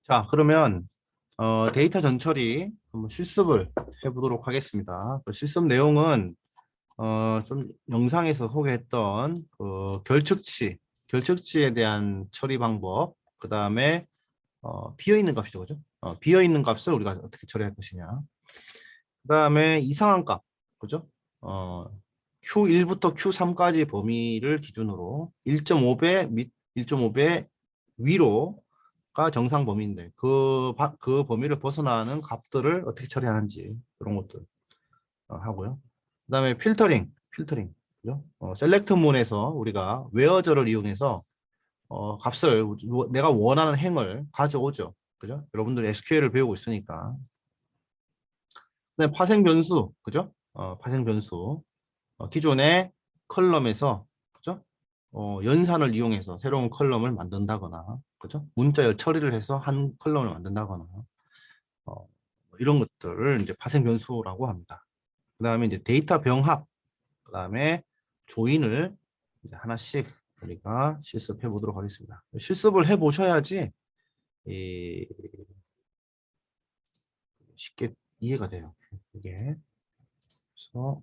자, 그러면 데이터 전처리 한번 실습을 해보도록 하겠습니다. 그 실습 내용은 좀 영상에서 소개했던 그 결측치에 대한 처리 방법, 그 다음에 비어있는 값이죠, 그죠? 비어있는 값을 우리가 어떻게 처리할 것이냐. 그 다음에 이상한 값, 그죠? Q1부터 Q3까지 범위를 기준으로 1.5배 및 1.5배 위로가 정상 범위인데 그 범위를 벗어나는 값들을 어떻게 처리하는지 그런 것들 하고요. 그 다음에 필터링, 그죠? 셀렉트문에서 우리가 웨어저를 이용해서 값을 내가 원하는 행을 가져오죠. 그죠? 여러분들 SQL을 배우고 있으니까. 그다음에 파생 변수, 그죠? 파생 변수. 기존의 컬럼에서, 그죠? 연산을 이용해서 새로운 컬럼을 만든다거나, 그죠? 문자열 처리를 해서 한 컬럼을 만든다거나, 이런 것들을 이제 파생 변수라고 합니다. 그 다음에 이제 데이터 병합, 그 다음에 조인을 이제 하나씩 우리가 실습해 보도록 하겠습니다. 실습을 해 보셔야지 쉽게 이해가 돼요. 이게. 그래서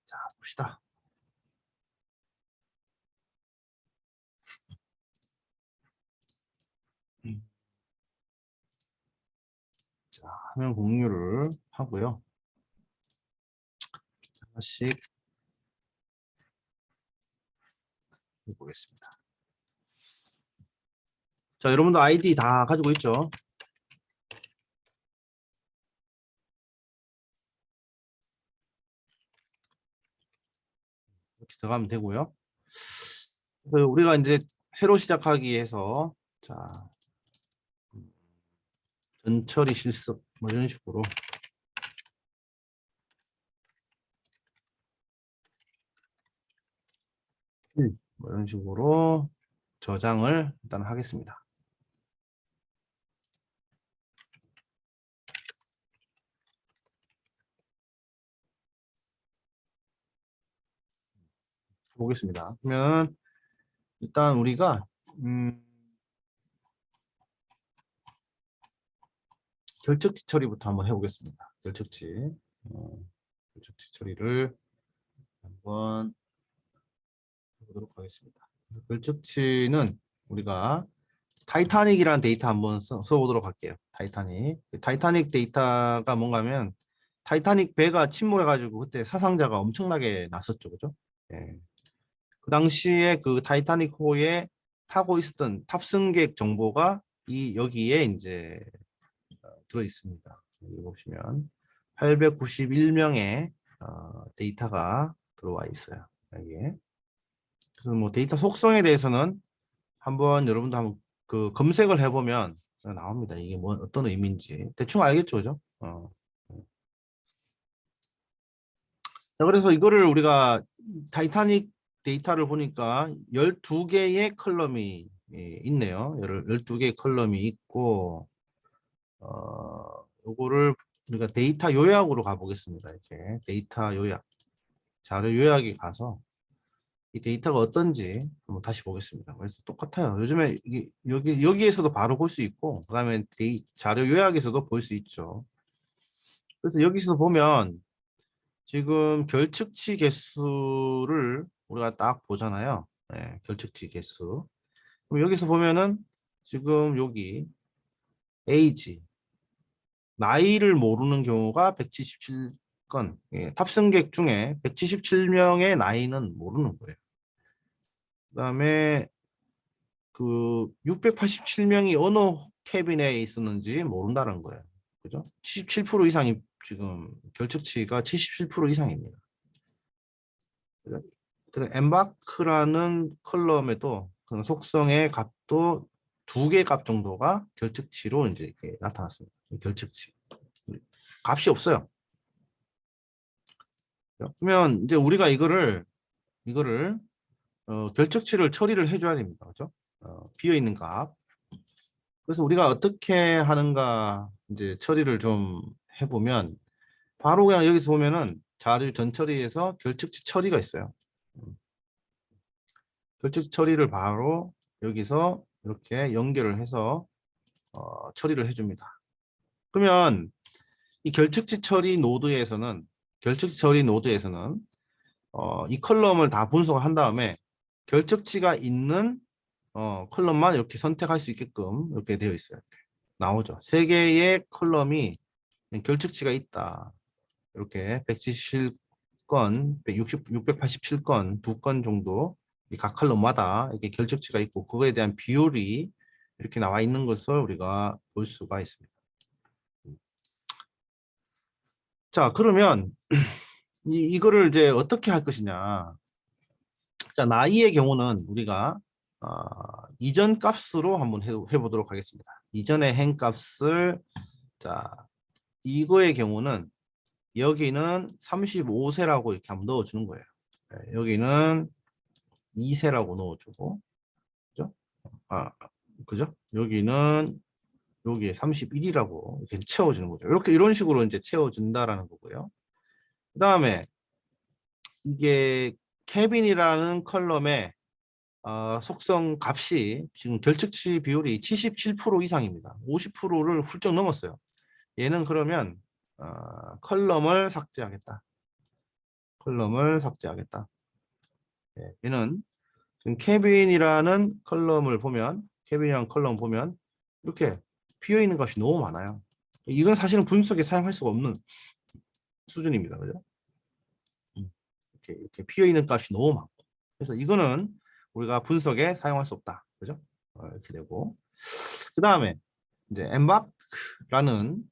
자, 봅시다. 자, 화면 공유를 하고요. 하나씩 해보겠습니다. 자, 여러분도 아이디 다 가지고 있죠? 이렇게 들어가면 되고요. 그래서 우리가 이제 새로 시작하기 위해서 자, 전처리 실습 뭐 이런 식으로 뭐 이런 식으로 저장을 일단 하겠습니다. 보겠습니다. 그러면 일단 우리가 결측치 처리부터 한번 해보겠습니다. 결측치 처리를 한번 해보도록 하겠습니다. 결측치는 우리가 타이타닉이라는 데이터 한번 써보도록 할게요. 타이타닉 데이터가 뭔가 하면 타이타닉 배가 침몰해가지고 그때 사상자가 엄청나게 났었죠. 그죠? 예. 그 당시에 그 타이타닉호에 타고 있었던 탑승객 정보가 여기에 이제 들어 있습니다. 여기 보시면 891명의 데이터가 들어와 있어요. 여기에. 그래서 뭐 데이터 속성에 대해서는 한번 여러분도 한번 그 검색을 해보면 나옵니다. 이게 뭐 어떤 의미인지 대충 알겠죠, 그죠? 자, 그래서 이거를 우리가 타이타닉 데이터를 보니까 12개의 컬럼이 있네요. 12개의 컬럼이 있고 요거를 우리가 데이터 요약으로 가보겠습니다. 이렇게 데이터 요약, 자료 요약에 가서 이 데이터가 어떤지 한번 다시 보겠습니다. 그래서 똑같아요. 요즘에 여기에서도 바로 볼 수 있고, 그 다음에 자료 요약에서도 볼 수 있죠. 그래서 여기서 보면 지금 결측치 개수를 우리가 딱 보잖아요. 네, 결측치 개수. 그럼 여기서 보면은 지금 여기 age, 나이를 모르는 경우가 177건, 예, 탑승객 중에 177명의 나이는 모르는 거예요. 그다음에 그 687명이 어느 캐빈에 있었는지 모른다는 거예요. 그죠? 77% 이상이 지금 결측치가 77% 이상입니다. 그래서 엠바크라는 컬럼에도 그 속성의 값도 2개 값 정도가 결측치로 이제 이렇게 나타났습니다. 결측치. 값이 없어요. 그러면 이제 우리가 이거를 결측치를 처리를 해줘야 됩니다. 그죠? 비어 있는 값. 그래서 우리가 어떻게 하는가 이제 처리를 좀 해보면 바로 그냥 여기서 보면은 자료 전처리에서 결측치 처리가 있어요. 결측치 처리를 바로 여기서 이렇게 연결을 해서 처리를 해줍니다. 그러면 이 결측지 처리 노드에서는 이 컬럼을 다 분석을 한 다음에 결측치가 있는 컬럼만 이렇게 선택할 수 있게끔 이렇게 되어 있어요. 이렇게 나오죠. 세 개의 컬럼이 결측치가 있다. 이렇게 177건, 687건, 2건 정도 각 컬럼마다 이렇게 결측치가 있고 그거에 대한 비율이 이렇게 나와 있는 것을 우리가 볼 수가 있습니다. 자, 그러면 이거를 이제 어떻게 할 것이냐. 자, 나이의 경우는 우리가 이전 값으로 한번 해보도록 하겠습니다. 이전의 행 값을, 자, 이거의 경우는 여기는 35세라고 이렇게 한번 넣어주는 거예요. 네, 여기는 2세라고 넣어주고, 그죠? 그죠? 여기는 여기에 31이라고 이렇게 채워주는 거죠. 이렇게 이런 식으로 이제 채워준다라는 거고요. 그 다음에 이게 케빈이라는 컬럼의 속성 값이 지금 결측치 비율이 77% 이상입니다. 50%를 훌쩍 넘었어요. 얘는 그러면 컬럼을 삭제하겠다. 컬럼을 삭제하겠다. 네, 얘는 지금 케빈이라는 컬럼을 보면 이렇게 비어 있는 값이 너무 많아요. 이건 사실은 분석에 사용할 수가 없는 수준입니다. 그죠? 이렇게 비어 있는 값이 너무 많고. 그래서 이거는 우리가 분석에 사용할 수 없다. 그죠? 이렇게 되고. 그 다음에 이제 엠바크라는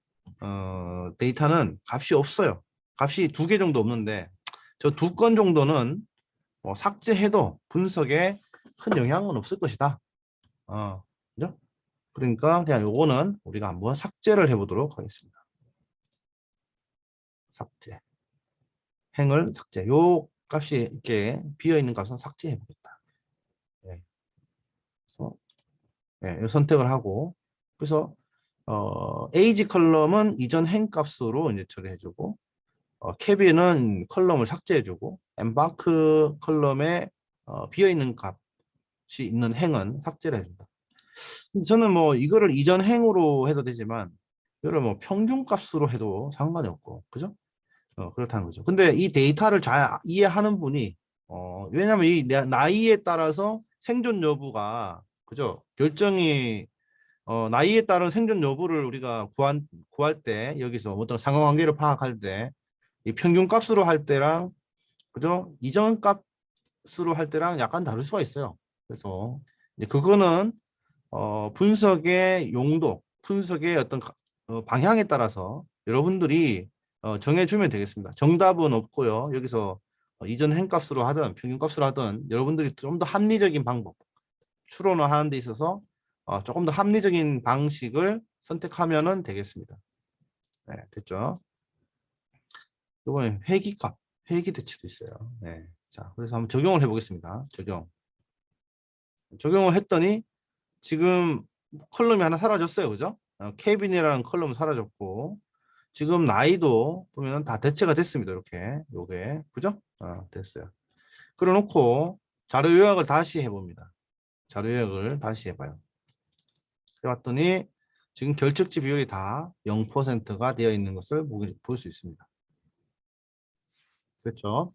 데이터는 값이 없어요. 값이 2개 정도 없는데 저 2건 정도는 삭제해도 분석에 큰 영향은 없을 것이다. 그죠? 그러니까 그냥 요거는 우리가 한번 삭제를 해보도록 하겠습니다. 삭제. 행을 삭제. 요 값이 이렇게 비어 있는 값은 삭제해 보겠다. 네. 그래서 네, 선택을 하고 그래서 age 컬럼은 이전 행 값으로 이제 처리해주고 케빈은 컬럼을 삭제해주고 엠바크 컬럼에 비어 있는 값이 있는 행은 삭제를 해준다. 저는 뭐 이거를 이전 행으로 해도 되지만 이거를 뭐 평균 값으로 해도 상관이 없고 그죠? 그렇다는 거죠. 근데 이 데이터를 잘 이해하는 분이 왜냐면 이 나이에 따라서 생존 여부가 그죠? 결정이 나이에 따른 생존 여부를 우리가 구할 때 여기서 어떤 상관관계를 파악할 때 이 평균 값으로 할 때랑 그죠? 이전 값으로 할 때랑 약간 다를 수가 있어요. 그래서 이제 그거는 분석의 용도, 분석의 어떤 방향에 따라서 여러분들이 정해주면 되겠습니다. 정답은 없고요. 여기서 이전 행값으로 하든 평균값으로 하든 여러분들이 좀 더 합리적인 방법, 추론을 하는 데 있어서 조금 더 합리적인 방식을 선택하면 되겠습니다. 네, 됐죠? 이번에 회기값, 회기 대치도 있어요. 네, 자, 그래서 한번 적용을 해보겠습니다. 적용을 했더니 지금 컬럼이 하나 사라졌어요. 그죠? 케빈이라는 컬럼은 사라졌고 지금 나이도 보면 다 대체가 됐습니다. 이렇게 요게 그죠? 됐어요. 그래놓고 자료 요약을 다시 해봅니다. 자료 요약을 다시 해봐요. 해봤더니 지금 결측지 비율이 다 0%가 되어 있는 것을 볼 수 있습니다. 그렇죠?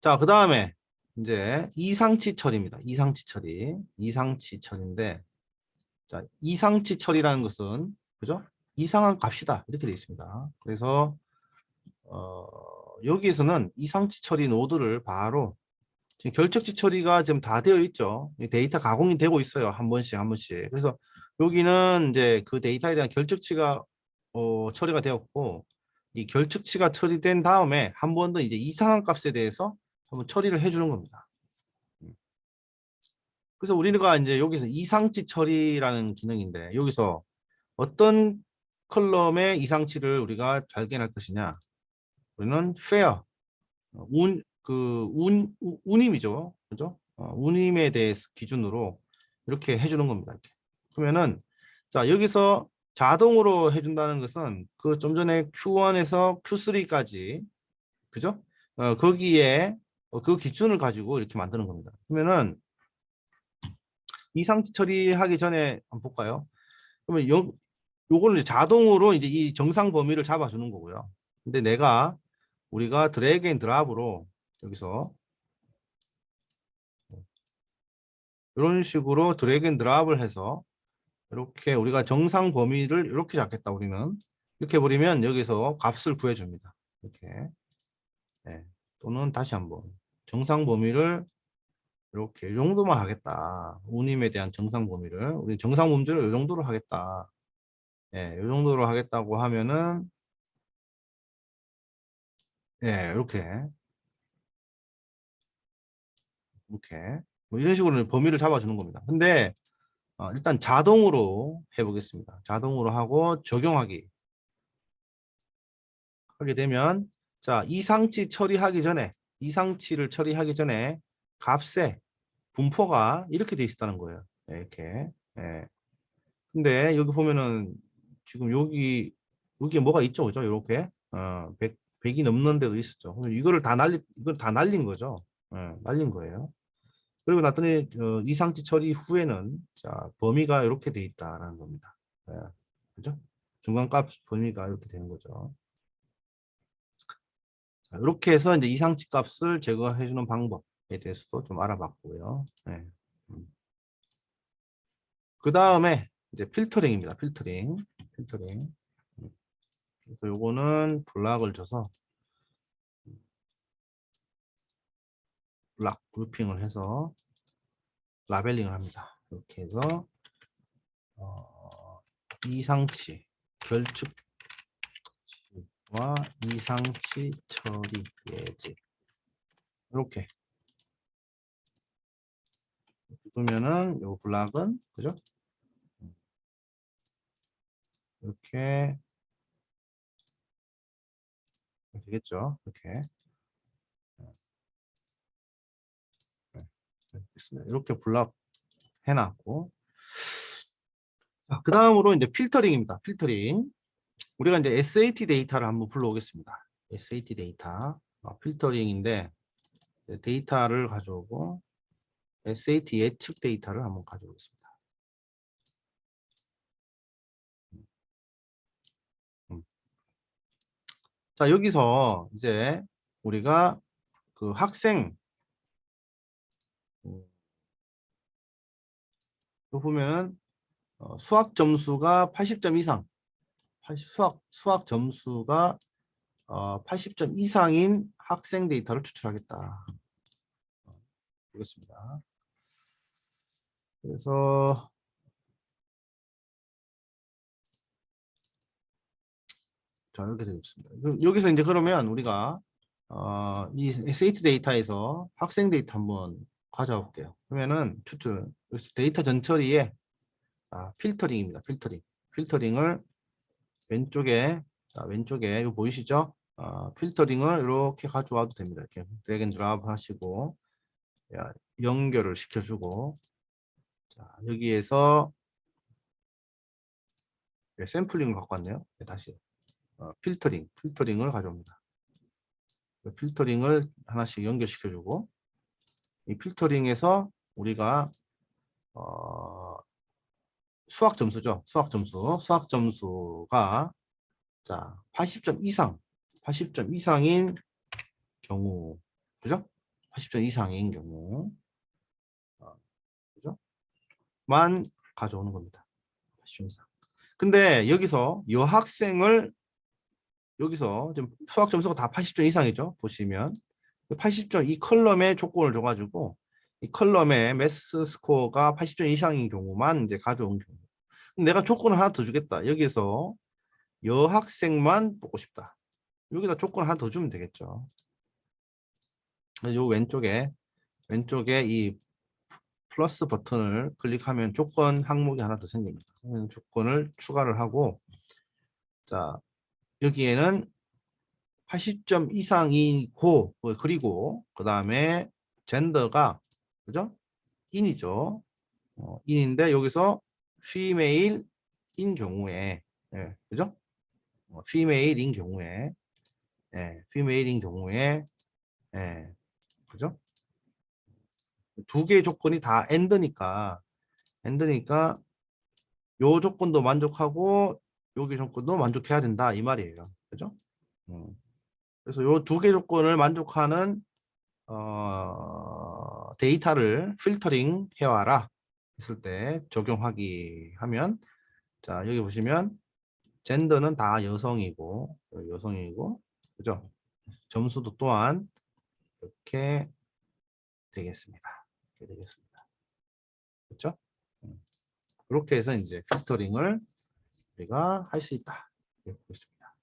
자, 그 다음에 이제 이상치 처리입니다. 이상치 처리. 이상치 처리인데 자, 이상치 처리라는 것은 그죠? 이상한 값이다. 이렇게 되어 있습니다. 그래서 여기에서는 이상치 처리 노드를 바로 지금 결측지 처리가 지금 다 되어 있죠. 데이터 가공이 되고 있어요. 한 번씩 한 번씩. 그래서 여기는 이제 그 데이터에 대한 결측치가 처리가 되었고 이 결측치가 처리된 다음에 한 번 더 이제 이상한 값에 대해서 한번 처리를 해주는 겁니다. 그래서 우리가 이제 여기서 이상치 처리라는 기능인데 여기서 어떤 컬럼의 이상치를 우리가 발견할 것이냐? 우리는 fair, 운임이죠. 그죠? 운임에 대해서 기준으로 이렇게 해주는 겁니다. 이렇게. 그러면은, 자, 여기서 자동으로 해준다는 것은 그 좀 전에 Q1에서 Q3까지, 그죠? 거기에 그 기준을 가지고 이렇게 만드는 겁니다. 그러면은, 이상치 처리하기 전에 한번 볼까요? 그러면 요거는 이제 자동으로 이제 이 정상 범위를 잡아주는 거고요. 근데 우리가 드래그 앤 드랍으로 여기서 이런 식으로 드래그 앤 드랍을 해서 이렇게 우리가 정상 범위를 이렇게 잡겠다 우리는. 이렇게 해버리면 여기서 값을 구해줍니다. 이렇게. 네. 또는 다시 한번 정상 범위를 이렇게 이 정도만 하겠다. 운임에 대한 정상 범위를 우리 정상 범위를 이 정도로 하겠다. 예, 이 정도로 하겠다고 하면은 예, 이렇게 뭐 이런 식으로 범위를 잡아주는 겁니다. 근데 일단 자동으로 해보겠습니다. 자동으로 하고 적용하기 하게 되면 자 이상치를 처리하기 전에 값의 분포가 이렇게 돼 있었다는 거예요. 네, 이렇게. 예. 근데 여기 보면은 지금 여기에 뭐가 있죠, 그죠? 이렇게 100이 넘는 데도 있었죠. 그럼 이걸 다 날린 거죠. 예, 날린 거예요. 그리고 나더니 이상치 처리 후에는 자 범위가 이렇게 돼 있다라는 겁니다. 예, 그죠? 중간값 범위가 이렇게 되는 거죠. 자, 이렇게 해서 이제 이상치 값을 제거해 주는 방법에 대해서도 좀 알아봤고요. 네. 그 다음에 이제 필터링입니다. 필터링. 그래서 요거는 블락을 줘서 블락 그룹핑을 해서 라벨링을 합니다. 이렇게 해서 이상치 결축치와 이상치 처리 예제 이렇게 두면은 요 블락은 그죠? 이렇게 되겠죠? 이렇게 있습니다. 이렇게 블락 해놨고 그 다음으로 이제 필터링입니다. 필터링. 우리가 이제 SAT 데이터를 한번 불러오겠습니다. SAT 데이터 필터링인데 데이터를 가져오고 SAT 예측 데이터를 한번 가져오겠습니다. 자 여기서 이제 우리가 그 학생 보면 수학 점수가 80점 이상, 수학 점수가 80점 이상인 학생 데이터를 추출하겠다. 보겠습니다. 그래서 자 이렇게 되어 있습니다. 여기서 이제 그러면 우리가 이 SAT 데이터에서 학생 데이터 한번 가져와 볼게요. 그러면은 추출 데이터 전처리에 필터링입니다. 필터링을 왼쪽에 이거 보이시죠? 필터링을 이렇게 가져와도 됩니다. 이렇게 드래그 앤 드랍 하시고 연결을 시켜주고 자, 여기에서 샘플링을 갖고 왔네요. 다시 필터링을 가져옵니다. 필터링을 하나씩 연결시켜주고 이 필터링에서 우리가 수학 점수죠. 수학 점수가 자 80점 이상인 경우 그죠? 80점 이상인 경우 그죠? 만 가져오는 겁니다. 80점 이상. 근데 여기서 지금 수학 점수가 다 80점 이상이죠. 보시면 80점 이 컬럼에 조건을 줘가지고 이 컬럼에 매스 스코어가 80점 이상인 경우만 이제 가져온 경우. 내가 조건을 하나 더 주겠다. 여기서 여학생만 보고 싶다. 여기다 조건 하나 더 주면 되겠죠. 요 왼쪽에 이 플러스 버튼을 클릭하면 조건 항목이 하나 더 생깁니다. 조건을 추가를 하고 자 여기에는 80점 이상이고 그리고 그 다음에 젠더가 그죠? 인이죠. 인인데 여기서 female인 경우에 그죠? female인 경우에 female인 경우에 그죠? 두 개의 조건이 다 and니까 and니까 요 조건도 만족하고 여기 조건도 만족해야 된다 이 말이에요. 그죠? 그래서 요 두 개 조건을 만족하는 데이터를 필터링 해와라 했을 때 적용하기 하면 자 여기 보시면 젠더는 다 여성이고 그죠? 점수도 또한 이렇게 되겠습니다. 이렇게 되겠습니다. 그렇죠? 그렇게 해서 이제 필터링을 우리가 할 수 있다. 이렇게 보고 있습니다.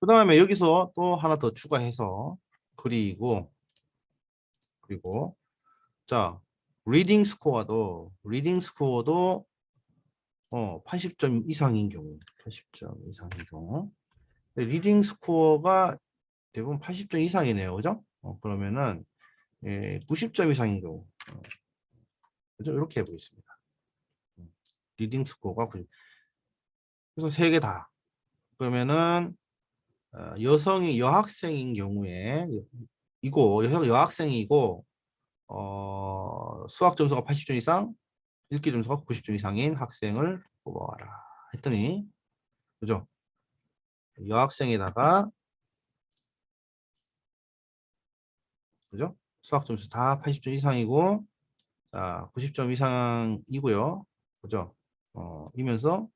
그 다음에 여기서 또 하나 더 추가해서 그리고 자 리딩 스코어도 80점 이상인 경우 80점 이상인 경우 리딩 스코어가 대부분 80점 이상이네요. 그죠? 그러면은 90점 이상인 경우 그죠? 이렇게 해보겠습니다. 리딩 스코어가 90. 그래서 세 개 다. 그러면은 여학생인 경우에 여학생이고 수학 점수가 80점 이상, 읽기 점수가 90점 이상인 학생을 뽑아와라 했더니 그죠? 여학생에다가 그죠? 수학 점수 다 80점 이상이고 자, 90점 이상이고요. 그죠? 이면서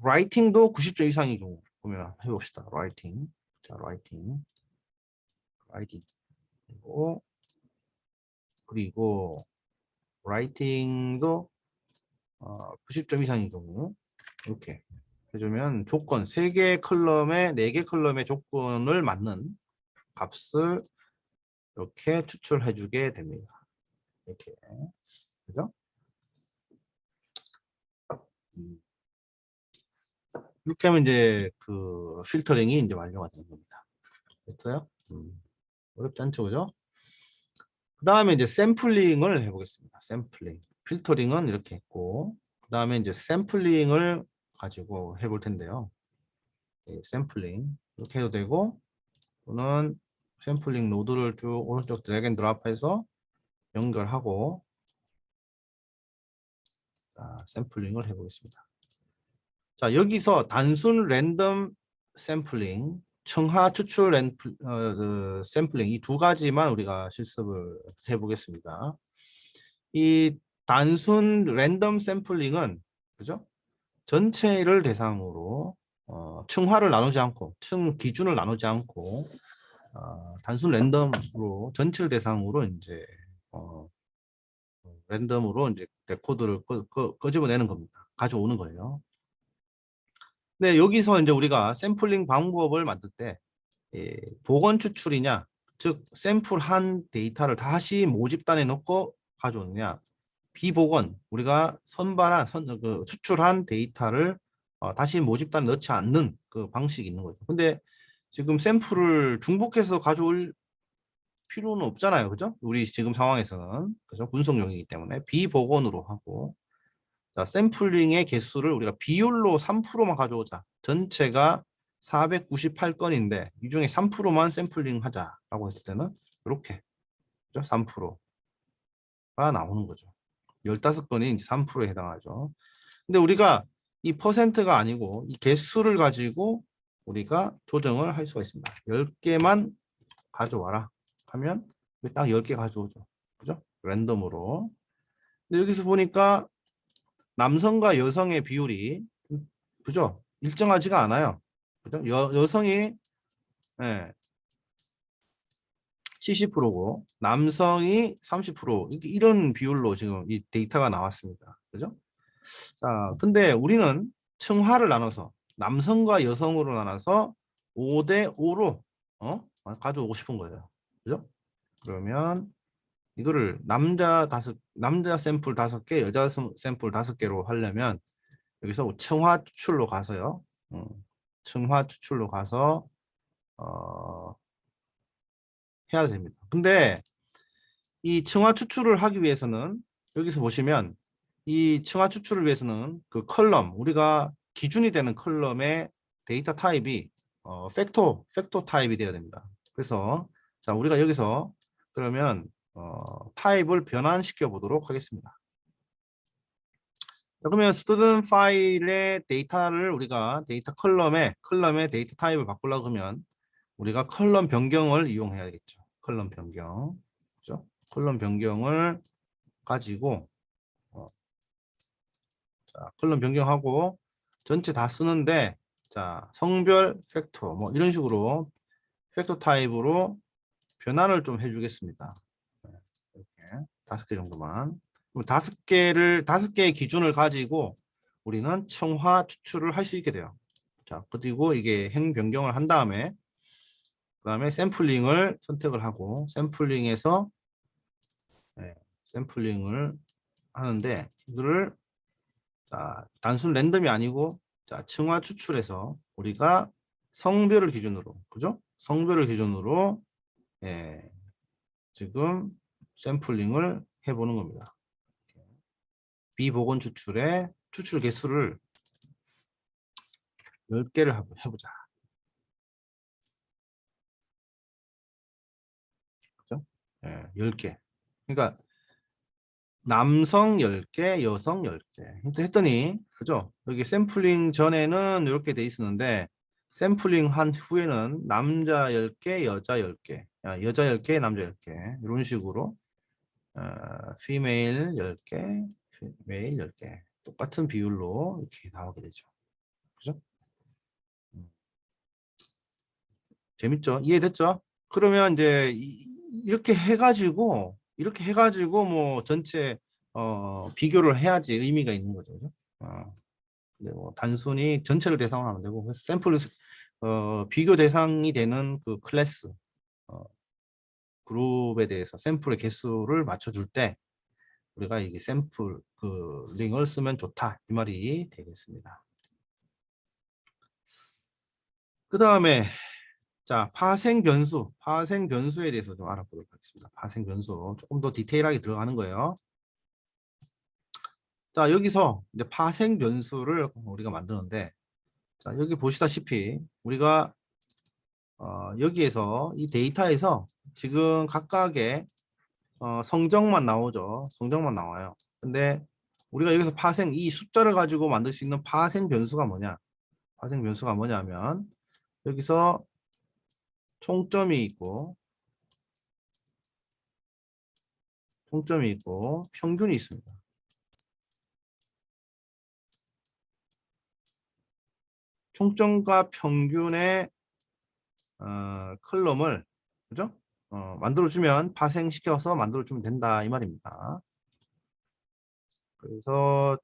라이팅도 90점 이상인 경우 보면 해봅시다. 라이팅. 자, 라이팅. 그리고 라이팅도 90점 이상인 경우 이렇게 해주면 조건 3개 컬럼에 4개 컬럼의 조건을 맞는 값을 이렇게 추출해 주게 됩니다. 이렇게 그죠? 이렇게 하면 이제 그 필터링이 이제 완료가 되는 겁니다. 됐어요? 어렵지 않죠, 그죠? 그 다음에 이제 샘플링을 해보겠습니다. 샘플링. 필터링은 이렇게 했고, 그 다음에 이제 샘플링을 가지고 해볼 텐데요. 샘플링 이렇게 해도 되고, 또는 샘플링 노드를 쭉 오른쪽 드래그 앤 드롭해서 연결하고, 자, 샘플링을 해보겠습니다. 자, 여기서 단순 랜덤 샘플링, 청하 추출 샘플링 이 두 가지만 우리가 실습을 해보겠습니다. 이 단순 랜덤 샘플링은 그죠? 전체를 대상으로 층화를 나누지 않고 층 기준을 나누지 않고 단순 랜덤으로 전체를 대상으로 이제 랜덤으로 이제 레코드를 끄집어내는 겁니다. 가져오는 거예요. 네, 여기서 이제 우리가 샘플링 방법을 만들 때 복원 추출이냐, 즉 샘플한 데이터를 다시 모집단에 넣고 가져오느냐, 비복원 우리가 추출한 데이터를 다시 모집단에 넣지 않는 그 방식이 있는 거죠. 근데 지금 샘플을 중복해서 가져올 필요는 없잖아요, 그죠? 우리 지금 상황에서는 그죠? 분석용이기 때문에 비복원으로 하고. 자, 샘플링의 개수를 우리가 비율로 3%만 가져오자. 전체가 498건인데 이 중에 3%만 샘플링 하자라고 했을 때는 이렇게 3%가 나오는 거죠. 15건이 이제 3%에 해당하죠. 근데 우리가 이 퍼센트가 아니고 이 개수를 가지고 우리가 조정을 할 수가 있습니다. 10개만 가져와라 하면 딱 10개 가져오죠. 그죠? 랜덤으로. 근데 여기서 보니까 남성과 여성의 비율이 그죠? 일정하지가 않아요. 그죠? 여성이 70%고 남성이 30% 이런 비율로 지금 이 데이터가 나왔습니다. 그죠? 자, 근데 우리는 층화를 나눠서 남성과 여성으로 나눠서 5대 5로 가져오고 싶은 거예요. 그죠? 그러면 이거를 남자 샘플 5개, 여자 샘플 5개로 하려면 여기서 층화 추출로 가서요. 층화 추출로 가서 해야 됩니다. 근데 이 층화 추출을 하기 위해서는 여기서 보시면 이 층화 추출을 위해서는 그 컬럼 우리가 기준이 되는 컬럼의 데이터 타입이 팩토 타입이 되어야 됩니다. 그래서 자 우리가 여기서 그러면 타입을 변환시켜 보도록 하겠습니다. 자, 그러면 스튜던트 파일의 데이터를 우리가 데이터 컬럼에 데이터 타입을 바꾸려고 하면 우리가 컬럼 변경을 이용해야겠죠. 컬럼 변경. 그죠? 컬럼 변경을 가지고 자, 컬럼 변경하고 전체 다 쓰는데 자, 성별 팩터 뭐 이런 식으로 팩터 타입으로 변환을 좀 해주겠습니다. 이렇게 5개 정도만. 그럼 5개의 기준을 가지고 우리는 청화 추출을 할 수 있게 돼요. 자, 그리고 이게 행 변경을 한 다음에 그다음에 샘플링을 선택을 하고 샘플링에서 샘플링을 하는데 이거를 자, 단순 랜덤이 아니고 자, 층화 추출해서 우리가 성별을 기준으로 그죠? 성별을 기준으로 지금 샘플링을 해보는 겁니다. 비보건 추출의 추출 개수를 10개를 해보자. 그죠? 10개. 그러니까 남성 10개, 여성 10개. 했더니, 그죠? 여기 샘플링 전에는 이렇게 돼 있었는데, 샘플링 한 후에는 남자 10개, 여자 10개. 여자 10개, 남자 10개. 이런 식으로, female 10개, male 10개. 똑같은 비율로 이렇게 나오게 되죠. 그죠? 재밌죠? 이해됐죠? 그러면 이제 이렇게 해가지고 뭐 전체 비교를 해야지 의미가 있는 거죠. 그죠? 근데 뭐 단순히 전체를 대상으로 하면 되고 그래서 샘플 비교 대상이 되는 그 클래스 그룹에 대해서 샘플의 개수를 맞춰줄 때 우리가 이게 샘플 그 링을 쓰면 좋다 이 말이 되겠습니다. 그 다음에 자, 파생 변수에 대해서 좀 알아보도록 하겠습니다. 파생 변수 조금 더 디테일하게 들어가는 거예요. 자, 여기서 이제 파생 변수를 우리가 만드는데, 자, 여기 보시다시피 우리가 여기에서 이 데이터에서 지금 각각의 성적만 나오죠. 성적만 나와요. 근데 우리가 여기서 파생 이 숫자를 가지고 만들 수 있는 파생 변수가 뭐냐? 파생 변수가 뭐냐면 여기서 총점이 있고 평균이 있습니다. 총점과 평균의 컬럼을 그죠? 만들어주면 파생시켜서 만들어주면 된다 이 말입니다. 그래서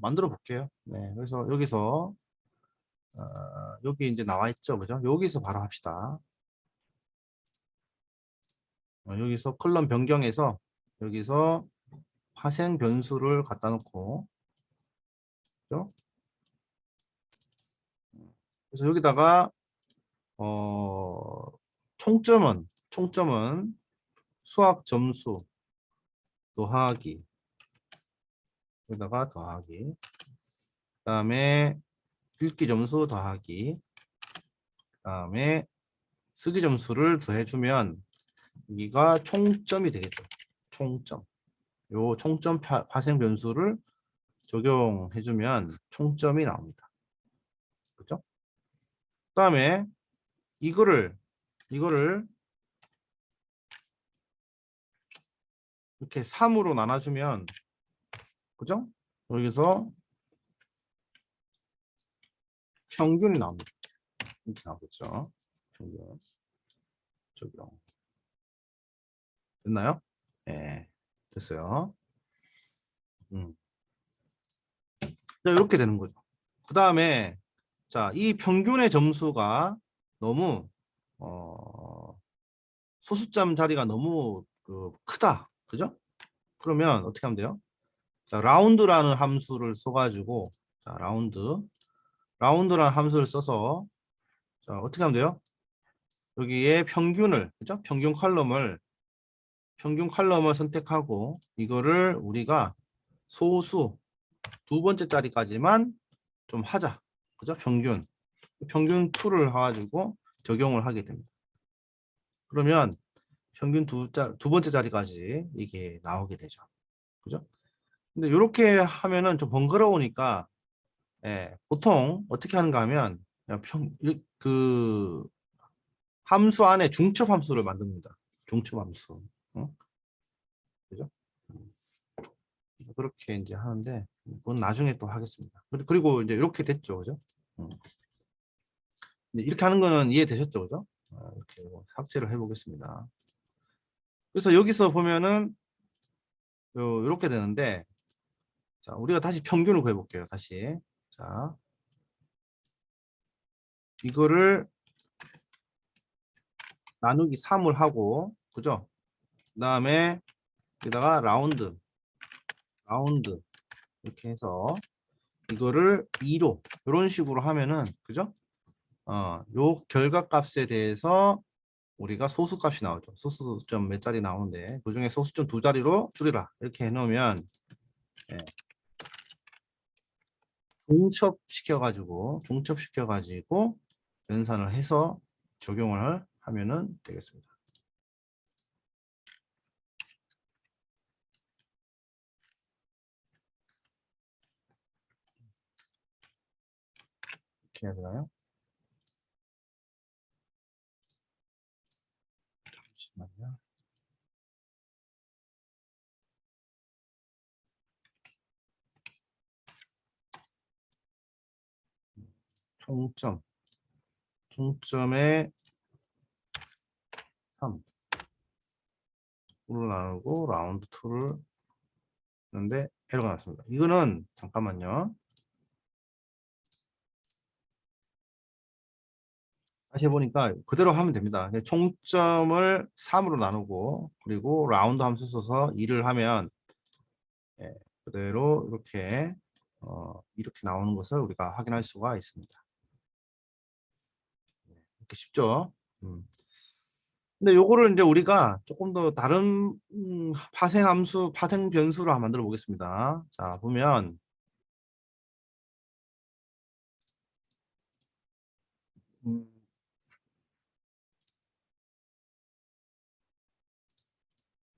만들어 볼게요. 네, 그래서 여기서 여기 이제 나와 있죠, 그죠? 여기서 바로 합시다. 여기서 컬럼 변경해서 여기서 파생 변수를 갖다 놓고 그죠? 그래서 여기다가 총점은 수학 점수 더하기 여기다가 더하기 그다음에 읽기 점수 더하기 그다음에 쓰기 점수를 더해주면 여기가 총점이 되겠죠. 총점. 요 총점 파생 변수를 적용해주면 총점이 나옵니다. 그렇죠? 그다음에 이거를 이렇게 3으로 나눠주면 그죠? 여기서 평균이 나옵니다. 이렇게 나오겠죠. 평균 적용. 됐나요? 네, 됐어요. 자, 이렇게 되는 거죠. 그 다음에 자, 이 평균의 점수가 너무 소수점 자리가 너무 크다. 그죠? 그러면 어떻게 하면 돼요? 자, 라운드라는 함수를 써가지고 자, 라운드라는 함수를 써서 자, 어떻게 하면 돼요? 여기에 평균을 그죠? 평균 컬럼을 선택하고 이거를 우리가 소수 두 번째 자리까지만 좀 하자. 그죠? 평균 2를 해가지고 적용을 하게 됩니다. 그러면 평균 두 번째 자리까지 이게 나오게 되죠. 그죠? 근데 이렇게 하면은 좀 번거로우니까 예, 보통 어떻게 하는가 하면 그냥 그 함수 안에 중첩 함수를 만듭니다. 중첩 함수. 어? 그죠? 그렇게 이제 하는데 그건 나중에 또 하겠습니다. 그리고 이제 이렇게 됐죠, 그죠? 음. 이렇게 하는 거는 이해되셨죠, 그죠? 이렇게 삭제를 해보겠습니다. 그래서 여기서 보면은 이렇게 되는데, 자, 우리가 다시 평균을 구해볼게요. 다시. 자, 이거를 나누기 3을 하고, 그죠? 그 다음에 여기다가 라운드 이렇게 해서 이거를 2로 이런 식으로 하면은, 그죠? 요 결과값에 대해서 우리가 소수값이 나오죠. 소수점 몇 자리 나오는데 그 중에 소수점 두 자리로 줄이라 이렇게 해놓으면 예, 중첩시켜가지고 연산을 해서 적용을 하면은 되겠습니다. 이렇게 해야 되나요? 잠시만요. 총점에 3를 나누고 라운드 2를 했는데 에러가 났습니다. 이거는 잠깐만요. 다시 해보니까 그대로 하면 됩니다. 총점을 3으로 나누고 그리고 라운드 함수 써서 2를 하면 예, 그대로 이렇게 나오는 것을 우리가 확인할 수가 있습니다. 이렇게 쉽죠? 음. 근데 요거를 이제 우리가 조금 더 다른 파생 함수, 파생 변수로 한번 만들어 보겠습니다. 자, 보면 음,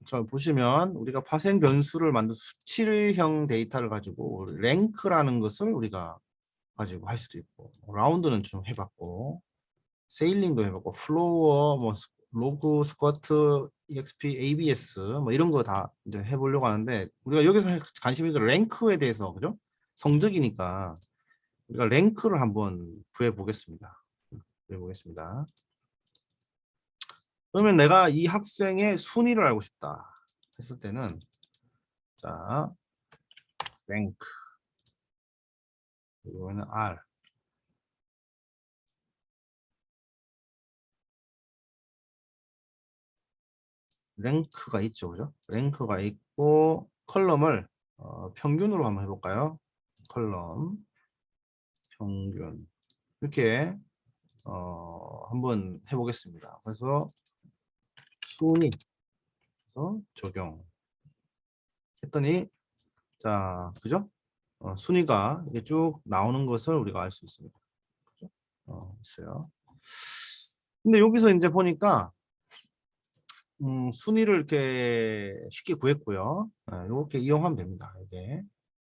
자, 보시면 우리가 파생 변수를 만든 수치형 데이터를 가지고 랭크라는 것을 우리가 가지고 할 수도 있고 라운드는 좀 해봤고 세일링도 해봤고 플로어 뭐 로그 스쿼트 exp abs 뭐 이런 거 다 이제 해보려고 하는데 우리가 여기서 관심 있는 랭크에 대해서 그죠? 성적이니까 우리가 랭크를 한번 구해 보겠습니다. 그러면 내가 이 학생의 순위를 알고 싶다 했을 때는 자 랭크 이거는 r 랭크가 있죠, 그죠? 랭크가 있고 컬럼을 평균으로 한번 해볼까요? 컬럼 평균 이렇게 한번 해보겠습니다. 그래서 순위 그래서 적용 했더니 자 그죠? 순위가 이게 쭉 나오는 것을 우리가 알 수 있습니다. 그죠? 있어요. 근데 여기서 이제 보니까 순위를 이렇게 쉽게 구했고요. 이렇게 이용하면 됩니다. 이게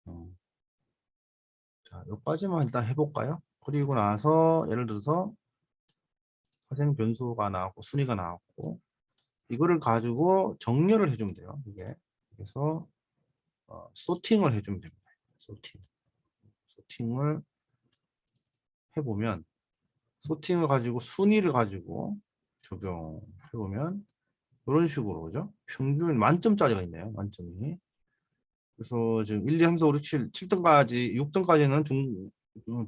음, 자 여기까지만 일단 해볼까요? 그리고 나서 예를 들어서 파생 변수가 나왔고 순위가 나왔고 이거를 가지고 정렬을 해주면 돼요. 이게 그래서 소팅을 해주면 됩니다. 소팅을 해보면 소팅을 가지고 순위를 가지고 적용해보면 이런 식으로 그죠? 평균 만점짜리가 있네요. 만점이. 그래서 지금 1, 2, 3, 4, 5, 6, 7, 7등까지 6등까지는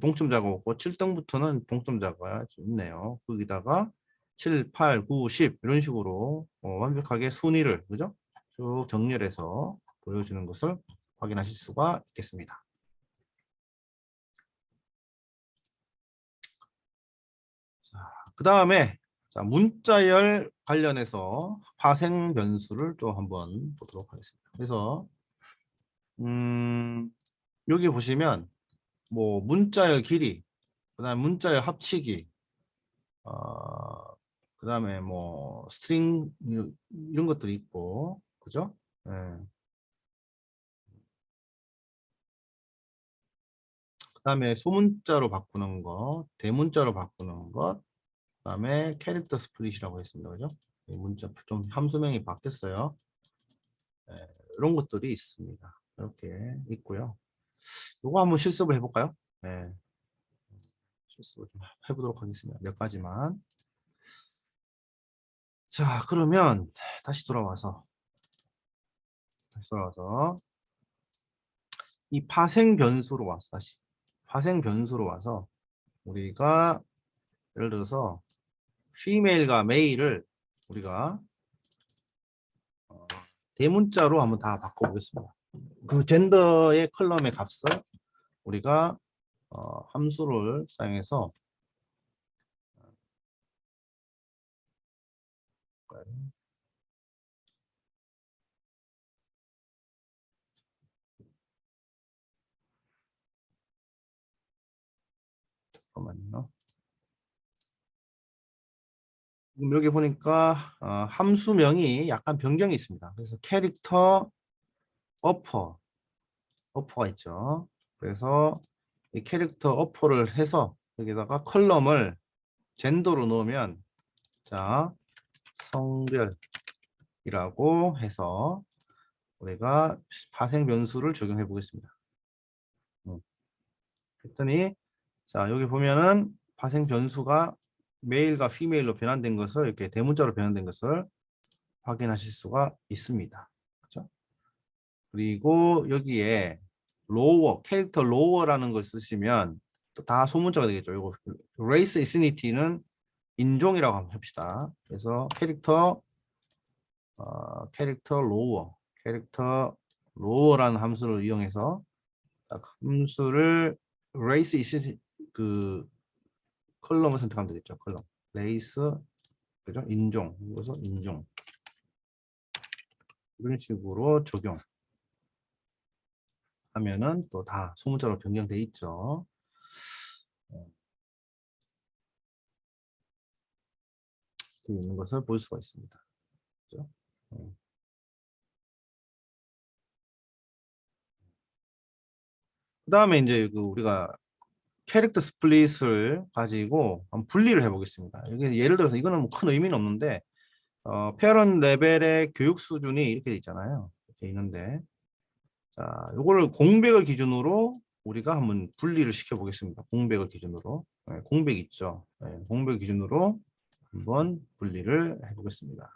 동점자가 없고 7등부터는 동점자가 있네요. 거기다가 7, 8, 9, 10 이런 식으로 완벽하게 순위를 그죠? 쭉 정렬해서 보여주는 것을 확인하실 수가 있겠습니다. 그 다음에 문자열 관련해서 파생 변수를 또 한번 보도록 하겠습니다. 그래서 여기 보시면 뭐 문자열 길이, 그다음 문자열 합치기, 그 그다음에 뭐 스트링 이런 것들이 있고, 그죠? 예. 그다음에 소문자로 바꾸는 거, 대문자로 바꾸는 것, 그다음에 캐릭터 스플릿이라고 했습니다. 그죠? 이 문자 좀 함수명이 바뀌었어요. 예, 이런 것들이 있습니다. 이렇게 있고요. 이거 한번 실습을 해볼까요? 네, 실습을 좀 해보도록 하겠습니다. 몇 가지만. 자, 그러면 다시 돌아와서 이 파생 변수로 와서 다시 파생 변수로 와서 우리가 예를 들어서 female과 male을 우리가 대문자로 한번 다 바꿔보겠습니다. 그 젠더의 컬럼의 값을 우리가 함수를 사용해서 잠깐만요. 여기 보니까 함수명이 약간 변경이 있습니다. 그래서 캐릭터 어퍼가 있죠. 그래서 이 캐릭터 어퍼를 해서 여기다가 컬럼을 젠더로 넣으면 자 성별이라고 해서 우리가 파생 변수를 적용해 보겠습니다. 그랬더니 자 여기 보면은 파생 변수가 메일과 피메일로 변환된 것을 이렇게 대문자로 변환된 것을 확인하실 수가 있습니다. 그렇죠? 그리고 여기에 캐릭터 로어라는 걸 쓰시면 또 다 소문자가 되겠죠. 이거 race ethnicity는 인종이라고 한번 합시다. 그래서 캐릭터 로어라는 함수를 이용해서 함수를 race ethnicity 그 컬럼을 선택하면 되겠죠. 컬럼 레이스 그죠? 인종 그래서 인종 이런 식으로 적용하면은 또 다 소문자로 변경돼 있죠. 있는 것을 볼 수가 있습니다. 그죠? 그다음에 이제 그 우리가 캐릭터 스플릿을 가지고 한번 분리를 해보겠습니다. 여기 예를 들어서 이거는 뭐 큰 의미는 없는데 페어런 레벨의 교육 수준이 이렇게 돼 있잖아요. 이렇게 있는데 자 요거를 공백을 기준으로 우리가 한번 분리를 시켜 보겠습니다. 공백을 기준으로 공백 있죠. 공백 기준으로 한번 분리를 해보겠습니다.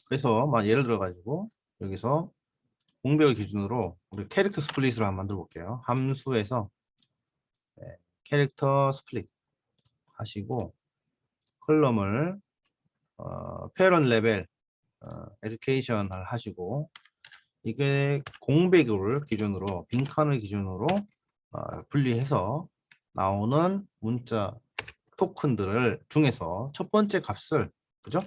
그래서 예를 들어 가지고 여기서 공백을 기준으로 우리 캐릭터 스플릿을 한번 만들어 볼게요. 함수에서 캐릭터 스플릿 하시고 컬럼을 페런 레벨 에듀케이션을 하시고 이게 공백을 기준으로 빈칸을 기준으로 분리해서 나오는 문자 토큰들을 중에서 첫 번째 값을 그죠?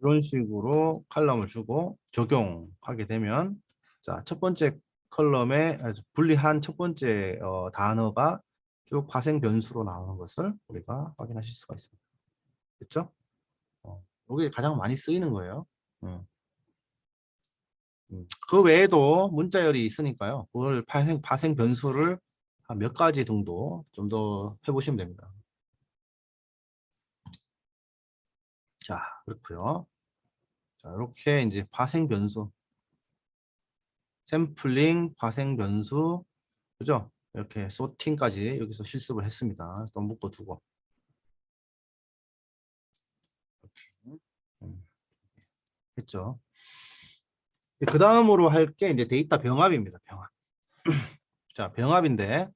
이런 식으로 칼럼을 주고 적용하게 되면 자, 첫 번째 컬럼에 분리한 첫 번째 단어가 쭉 파생 변수로 나오는 것을 우리가 확인하실 수가 있습니다. 그렇죠? 이게 가장 많이 쓰이는 거예요. 그 외에도 문자열이 있으니까요. 그걸 파생 변수를 한 몇 가지 정도 좀 더 해보시면 됩니다. 자, 그렇고요. 자, 이렇게 이제 파생 변수, 샘플링, 파생 변수, 그죠? 이렇게 소팅까지 여기서 실습을 했습니다. 또 묶어 두고 이렇게 했죠. 그 다음으로 할 게 이제 데이터 병합입니다. 병합. 자, 병합인데,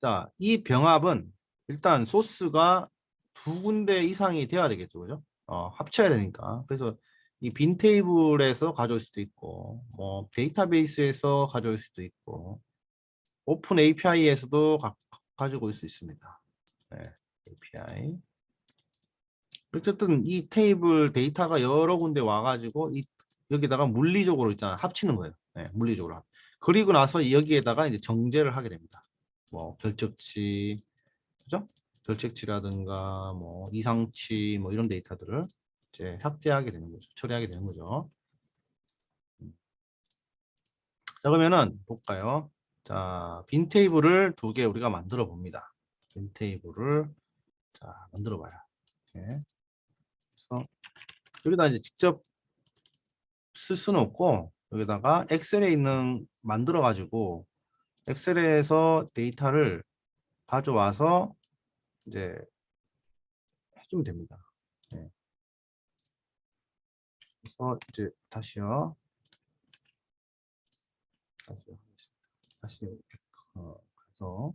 자, 이 병합은 일단 소스가 두 군데 이상이 돼야 되겠죠, 그죠? 합쳐야 되니까. 그래서 이 빈 테이블에서 가져올 수도 있고, 뭐 데이터베이스에서 가져올 수도 있고, 오픈 API에서도 가지고 올 수 있습니다. 네, API. 어쨌든 이 테이블 데이터가 여러 군데 와가지고 이 여기다가 물리적으로 있잖아 합치는 거예요. 네, 물리적으로. 그리고 나서 여기에다가 이제 정제를 하게 됩니다. 뭐 결적치, 그죠? 결책치라든가 뭐 이상치 뭐 이런 데이터들을 이제 삭제하게 되는 거죠. 처리하게 되는 거죠. 자, 그러면은 볼까요? 자, 빈 테이블을 두 개 우리가 만들어 봅니다. 빈 테이블을 자, 만들어 봐요. 이렇게. 그래서 여기다 이제 직접 쓸 수는 없고 여기다가 엑셀에 있는 만들어 가지고 엑셀에서 데이터를 가져와서 이제 해주면 됩니다. 네. 그래서 이제 다시요. 다시 가서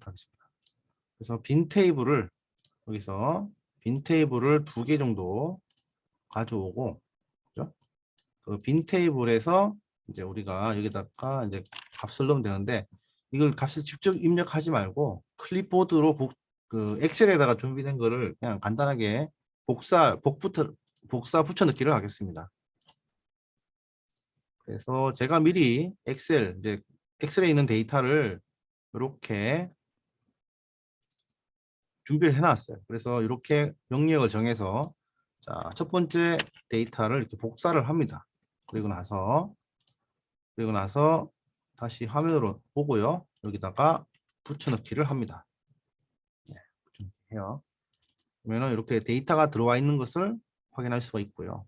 하겠습니다. 그래서 빈 테이블을 여기서 빈 테이블을 두 개 정도 가져오고, 그죠? 그 빈 테이블에서 이제 우리가 여기다가 이제 값을 넣으면 되는데 이걸 값을 직접 입력하지 말고 클립보드로 그 엑셀에다가 준비된 거를 그냥 간단하게 복사 붙여 넣기를 하겠습니다. 그래서 제가 미리 이제 엑셀에 있는 데이터를 이렇게 준비를 해놨어요. 그래서 이렇게 영역을 정해서 자, 첫 번째 데이터를 이렇게 복사를 합니다. 그리고 나서 다시 화면으로 보고요. 여기다가 붙여넣기를 합니다. 네, 붙여넣기 해요. 그러면 이렇게 데이터가 들어와 있는 것을 확인할 수가 있고요.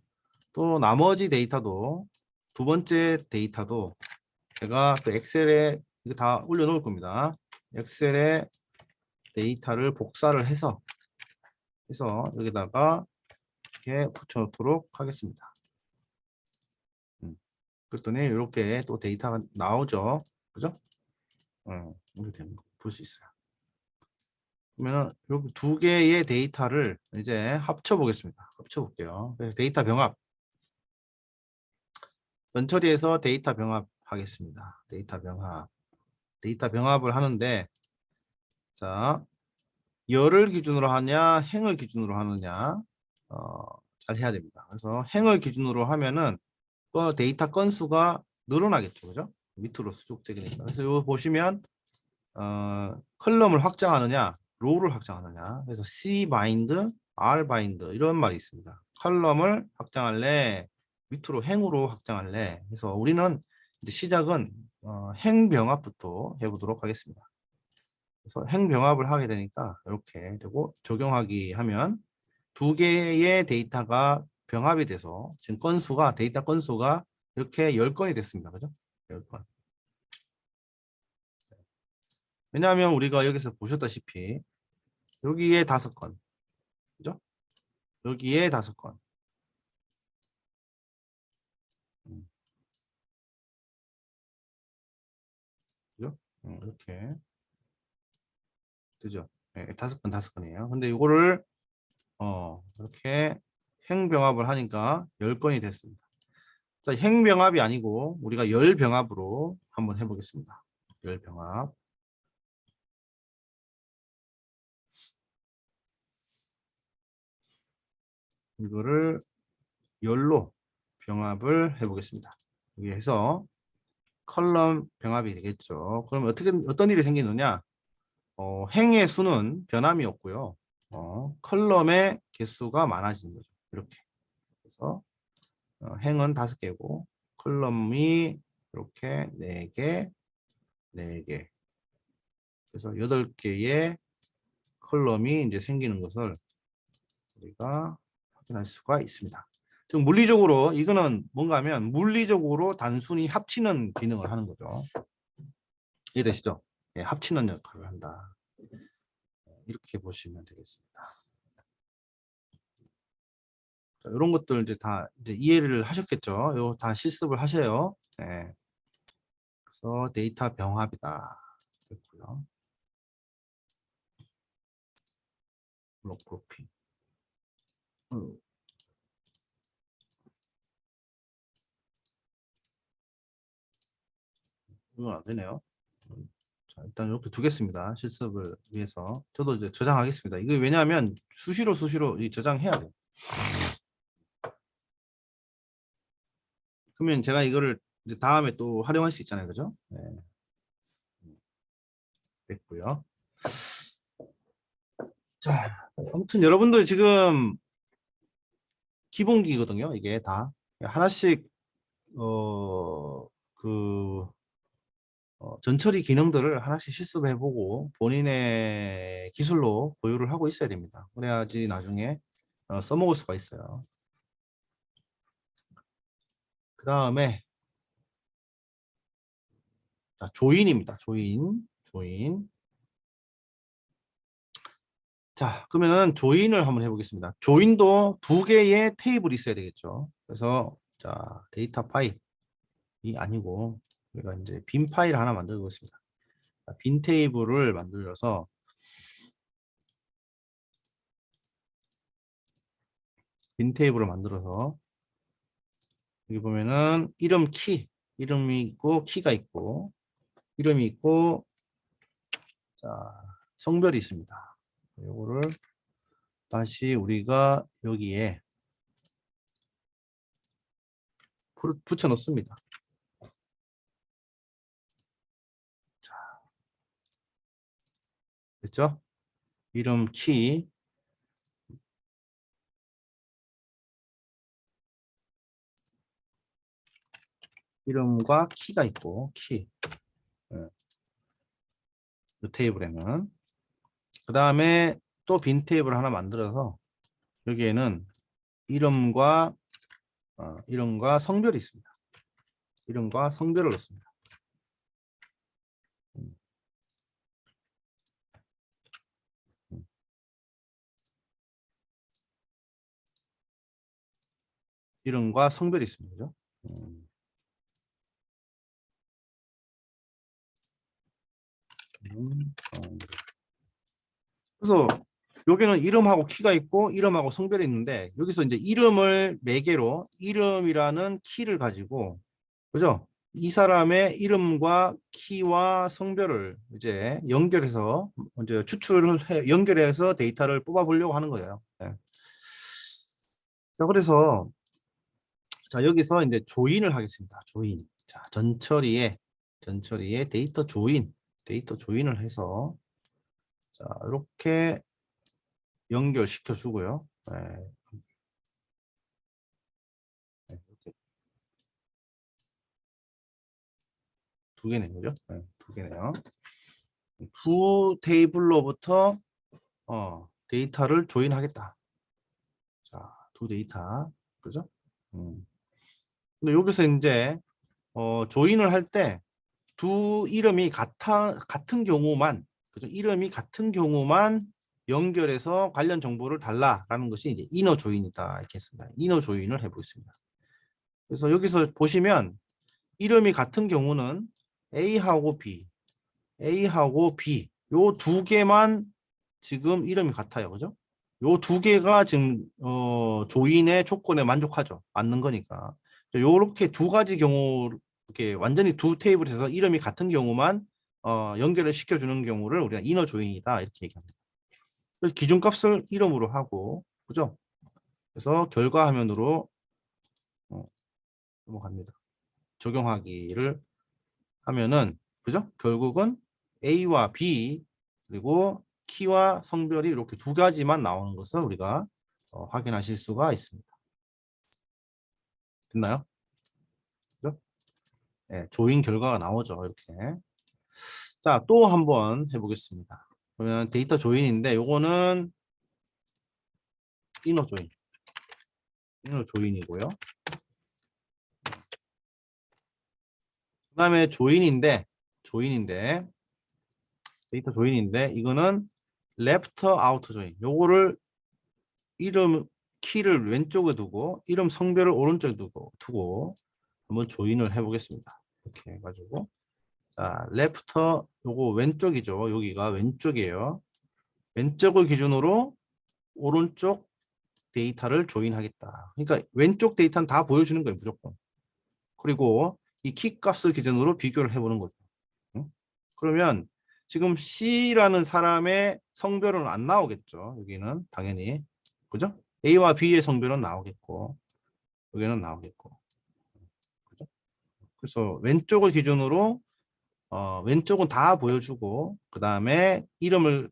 또 나머지 데이터도 두 번째 데이터도 제가 또 엑셀에 이거 다 올려놓을 겁니다. 엑셀에 데이터를 복사를 해서 여기다가 이렇게 붙여놓도록 하겠습니다. 그랬더니 이렇게 또 데이터가 나오죠. 그죠? 이렇게 되는 거 볼 수 있어요. 그러면 이렇게 두 개의 데이터를 이제 합쳐 보겠습니다. 합쳐 볼게요. 그래서 데이터 병합. 전처리에서 데이터 병합 하겠습니다. 데이터 병합. 데이터 병합을 하는데 자, 열을 기준으로 하냐, 행을 기준으로 하느냐 잘 해야 됩니다. 그래서 행을 기준으로 하면은 그 데이터 건수가 늘어나겠죠, 그죠? 밑으로 수직되니까. 그래서 이거 보시면 컬럼을 확장하느냐, 로우를 확장하느냐. 그래서 C 바인드, R 바인드 이런 말이 있습니다. 컬럼을 확장할래, 밑으로 행으로 확장할래. 그래서 우리는 이제 시작은 행 병합부터 해보도록 하겠습니다. 그래서 행 병합을 하게 되니까 이렇게 되고 적용하기 하면 두 개의 데이터가 병합이 돼서 지금 데이터 건수가 이렇게 10건이 됐습니다. 그죠? 10건. 왜냐하면 우리가 여기서 보셨다시피 여기에 5건, 그죠? 여기에 5건. 그죠? 이렇게 그죠? 네, 5건, 5건이에요. 근데 이거를 이렇게 행병합을 하니까 10건이 됐습니다. 자, 행병합이 아니고 우리가 열병합으로 한번 해보겠습니다. 열병합. 이거를 열로 병합을 해보겠습니다. 여기 해서 컬럼 병합이 되겠죠. 그럼 어떤 일이 생기느냐? 행의 수는 변함이 없고요. 컬럼의 개수가 많아지는 거죠. 이렇게. 그래서 행은 5개고 컬럼이 이렇게 4개, 4개. 그래서 8개의 컬럼이 이제 생기는 것을 우리가 확인할 수가 있습니다. 즉 물리적으로 이거는 뭔가 하면 물리적으로 단순히 합치는 기능을 하는 거죠. 이해되시죠? 예, 합치는 역할을 한다. 이렇게 보시면 되겠습니다. 자, 이런 것들 이제 다 이제 이해를 하셨겠죠? 이거 다 실습을 하셔요. 네. 그래서 데이터 병합이다. 됐고요. 블록 그룹핑. 이건 안 되네요. 일단 이렇게 두겠습니다. 실습을 위해서. 저도 이제 저장하겠습니다. 이거 왜냐하면 수시로 이 저장해야 돼요. 그러면 제가 이거를 이제 다음에 또 활용할 수 있잖아요. 그죠? 네. 됐고요. 자, 아무튼 여러분들 지금 기본기거든요. 이게 다 하나씩 그 전처리 기능들을 하나씩 실습해보고 본인의 기술로 보유를 하고 있어야 됩니다. 그래야지 나중에 써먹을 수가 있어요. 그 다음에 조인입니다. 조인. 자, 그러면은 조인을 한번 해보겠습니다. 조인도 두 개의 테이블이 있어야 되겠죠. 그래서 자, 데이터 파일이 아니고 우리가 이제 빈 파일 하나 만들어 보겠습니다. 빈 테이블을 만들어서 빈 테이블을 만들어서 여기 보면은 이름이 있고 키가 있고 이름이 있고 자, 성별이 있습니다. 요거를 다시 우리가 여기에 붙여 놓습니다. 됐죠? 이름 키 이름과 키가 있고 키 이 테이블에는 그 다음에 또 빈 테이블 하나 만들어서 여기에는 이름과 성별이 있습니다. 이름과 성별을 넣습니다. 음, 음. 이름과 성별이 있습니다. 그죠? 음, 그래서 여기는 이름하고 키가 있고 이름하고 성별이 있는데 여기서 이제 이름을 매개로 이름이라는 키를 가지고 그죠? 이 사람의 이름과 키와 성별을 이제 연결해서 이제 연결해서 데이터를 뽑아보려고 하는 거예요. 네. 자, 그래서 자, 여기서 이제 조인을 하겠습니다. 조인. 자, 전처리에 데이터 조인을 해서 자, 이렇게 연결시켜 주고요. 네. 이렇게 두 개네요. 그죠? 네, 두 개네요. 두 테이블로부터 데이터를 조인하겠다. 자, 두 데이터. 그죠? 근데 여기서 이제 조인을 할 때 두 이름이 같은 경우만 그죠? 이름이 같은 경우만 연결해서 관련 정보를 달라라는 것이 이제 이너 조인이다 이렇게 했습니다. 이너 조인을 해보겠습니다. 그래서 여기서 보시면 이름이 같은 경우는 A하고 B 요 두 개만 지금 이름이 같아요. 그죠? 요 두 개가 지금 조인의 조건에 만족하죠. 맞는 거니까. 요렇게 두 가지 경우 이렇게 완전히 두 테이블에서 이름이 같은 경우만 연결을 시켜주는 경우를 우리가 이너 조인이다 이렇게 얘기합니다. 그래서 기준값을 이름으로 하고 그죠? 그래서 결과 화면으로 넘어갑니다. 적용하기를 하면은 그죠? 결국은 A와 B 그리고 키와 성별이 이렇게 두 가지만 나오는 것을 우리가 확인하실 수가 있습니다. 됐나요? 그죠? 네, 조인 결과가 나오죠. 이렇게. 자, 또 한번 해보겠습니다. 그러면 데이터 조인인데 요거는 이너 조인. 이너 조인이고요. 그다음에 조인인데 데이터 조인인데 이거는 레프터 아우터 조인. 요거를 이름 키를 왼쪽에 두고 이름 성별을 오른쪽에 두고 한번 조인을 해보겠습니다. 이렇게 해가지고 자 레프터 요거 왼쪽이죠. 여기가 왼쪽이에요. 왼쪽을 기준으로 오른쪽 데이터를 조인하겠다. 그러니까 왼쪽 데이터는 다 보여주는 거예요. 무조건. 그리고 이 키 값을 기준으로 비교를 해보는 거죠. 응? 그러면 지금 C라는 사람의 성별은 안 나오겠죠. 여기는 당연히. 그죠? A와 B의 성별은 나오겠고 여기는 나오겠고. 그죠? 그래서 왼쪽을 기준으로 왼쪽은 다 보여주고 그 다음에 이름을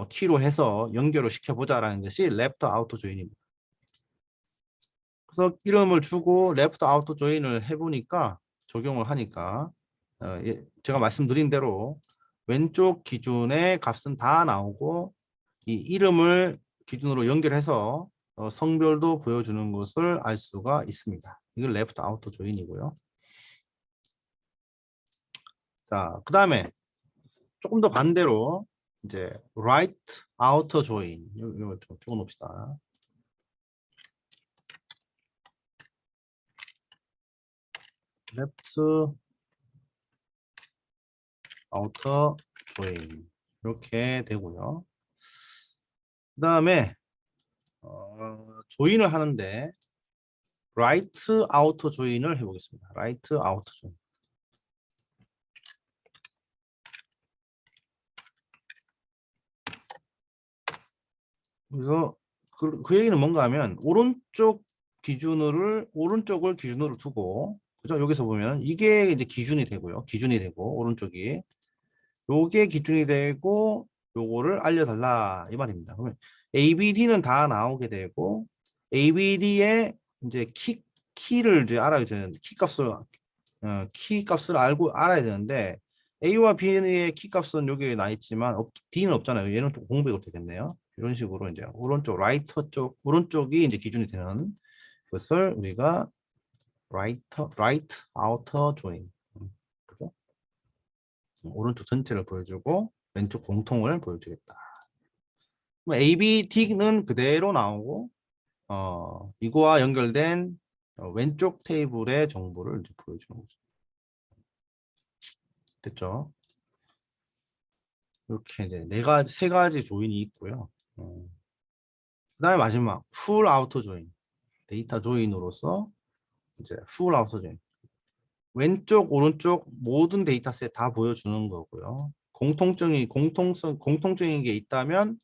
키로 해서 연결을 시켜보자라는 것이 레프트 아우터 조인입니다. 그래서 이름을 주고 레프트 아우터 조인을 해보니까 적용을 하니까 제가 말씀드린 대로 왼쪽 기준의 값은 다 나오고 이 이름을 기준으로 연결해서 성별도 보여주는 것을 알 수가 있습니다. 이건 레프트 아우터 조인이고요. 자, 그 다음에 조금 더 반대로 이제 right outer join 이거 좀 적어놓읍시다. left outer join 이렇게 되고요. 그 다음에 조인을 하는데 right outer join을 해보겠습니다. right outer join. 그래서 그 얘기는 뭔가 하면 오른쪽을 기준으로 두고 그죠? 여기서 보면 이게 이제 기준이 되고요. 기준이 되고 오른쪽이 요게 기준이 되고 요거를 알려달라 이 말입니다. 그러면 ABD는 다 나오게 되고 ABD의 이제 키를 이제 알아야 되는 키 값을 알고 알아야 되는데 A와 B의 키 값은 여기 나 있지만 D는 없잖아요. 얘는 또 공백으로 되겠네요. 이런 식으로 이제 오른쪽 라이터 쪽 오른쪽이 이제 기준이 되는 것을 우리가 right outer join 그죠? 오른쪽 전체를 보여주고 왼쪽 공통을 보여주겠다. ABD는 그대로 나오고 이거와 연결된 왼쪽 테이블의 정보를 이제 보여주는 거죠. 됐죠? 이렇게 이제 세 가지 조인이 있고요. 그다음에 마지막 full outer join 데이터 조인으로서 이제 full outer join 왼쪽 오른쪽 모든 데이터셋 다 보여주는 거고요. 공통적인 게 있다면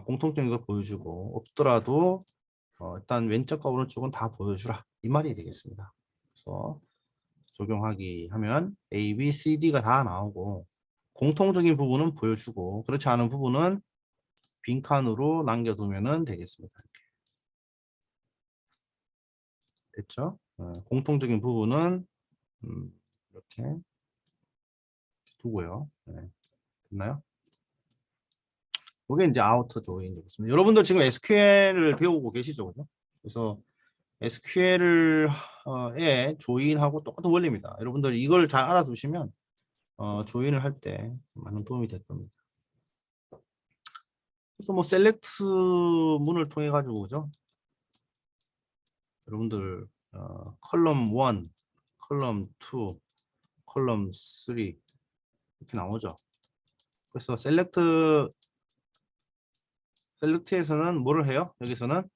공통적인 걸 보여주고 없더라도 일단 왼쪽과 오른쪽은 다 보여주라 이 말이 되겠습니다. 그래서 적용하기 하면 A, B, C, D가 다 나오고 공통적인 부분은 보여주고 그렇지 않은 부분은 빈칸으로 남겨두면 되겠습니다. 됐죠? 공통적인 부분은 이렇게 두고요. 네. 됐나요? 이게 이제 아우터 조인 되겠습니다. 여러분들 지금 SQL을 배우고 계시죠? 그죠? 그래서 SQL에 조인하고 똑같은 원리입니다. 여러분들 이걸 잘 알아두시면 조인을 할 때 많은 도움이 될 겁니다. 그래서 뭐 셀렉트 문을 통해 가지고 그죠? 여러분들 컬럼 1, 컬럼 2, 컬럼 3 이렇게 나오죠. 그래서 셀렉트에서는 뭐를 해요? 여기서는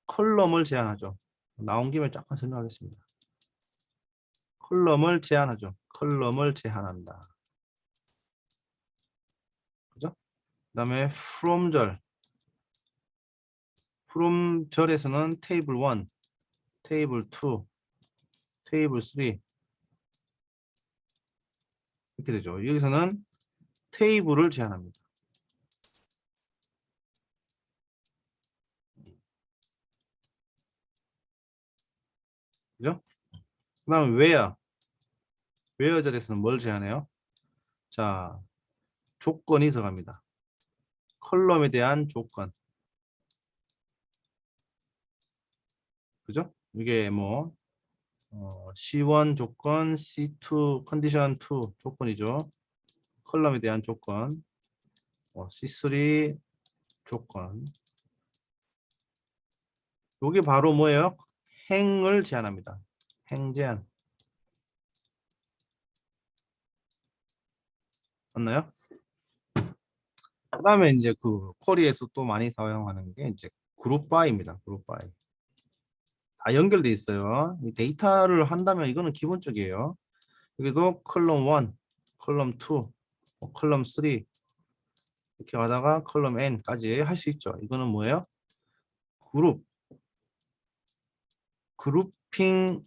컬럼을 제한하죠. 나온 김에 잠깐 설명하겠습니다. 컬럼을 제한하죠. 컬럼을 제한한다. 그죠? 그 다음에 from절에서는 테이블 1, 테이블 2, 테이블 3 이렇게 되죠. 여기서는 테이블을 제한합니다. 그죠? 그 다음에 where절에서는 뭘 제한해요? 자, 조건이 들어갑니다. 컬럼에 대한 조건. 그죠? 이게 뭐 C1 조건, C2 컨디션 2 조건이죠. 컬럼에 대한 조건. C3 조건. 이게 바로 뭐예요? 행을 제한합니다. 행 제한. 맞나요? 그다음에 이제 그 쿼리에서 또 많이 사용하는 게 이제 그룹 바이입니다. 그룹 바이. 다 연결돼 있어요. 이 데이터를 한다면 이거는 기본적이에요. 여기도 컬럼 1, 컬럼 2, 컬럼 3 이렇게 가다가 컬럼 n까지 할 수 있죠. 이거는 뭐예요? 그룹핑